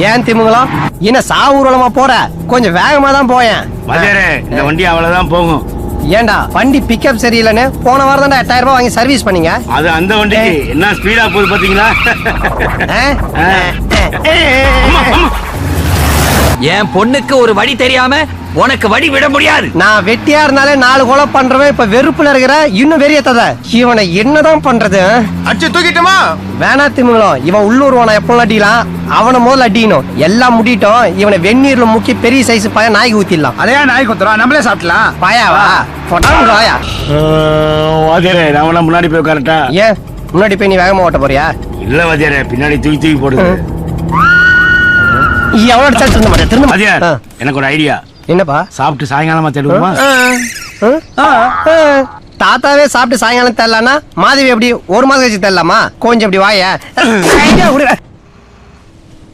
ஏன் திமுங்கலாம் என்ன சாவூர்வலமா போற? கொஞ்சம் வேகமா தான் போயேன். இந்த வண்டி அவ்வளவுதான் போகும். ஏண்டா வண்டி பிக்கப் சரியில்லைன்னு போன வாரம் தான் 8000 ரூபாய் வாங்கி சர்வீஸ் பண்ணீங்க. அது அந்த வண்டிக்கு என்ன ஸ்பீடா போகுது பாத்தீங்களா? என் பொண்ணுக்கு ஒரு வழி தெரியாம உனக்கு வழி விட முடியாது. நான் வெட்டியா இருந்தாலே 4 கொலை பண்றவன் இப்ப வெறுப்புல இருக்கிற இன்னும் வெறியத்தத. இவனை என்னதான் பண்றது? அடிச்சு தூக்கிட்டுமா? வேணா திமுங்கலாம். இவன் உள்ளூர்வான எப்போ அடிக்கலாம், அவனை முதல்ல அடிக்கணும். எல்லாம் முடிட்டோம். இவனை வெந்நீர்ல முக்கி பெரிய சைஸ் பய நாய்க்கு ஊத்திடலாம். அதே நாய் குத்துறோம், நம்மளே சாப்பிடலாம். பாயாவா போட்டாயா? வாத்தியாரே நான் முன்னாடி போய் கரெக்டா? ஏன் முன்னாடி போய் நீ வேகமா ஓட்ட போறியா? இல்ல வாத்தியாரே பின்னாடி தூக்கி தூக்கி போடுது. எவ்வளவு அடிச்சாலும் திரும்ப மாட்டேன். திரும்ப வாத்தியார் எனக்கு ஒரு ஐடியா. என்னப்பா? சாப்பிட்டு சாயங்காலமா தேடுவோமா? தாத்தாவே சாப்பிட்டு சாயங்காலம் தெரியலன்னா மாதவி எப்படி ஒரு மாதம் கழிச்சு தெரியலாமா? கொஞ்சம் இப்படி வாய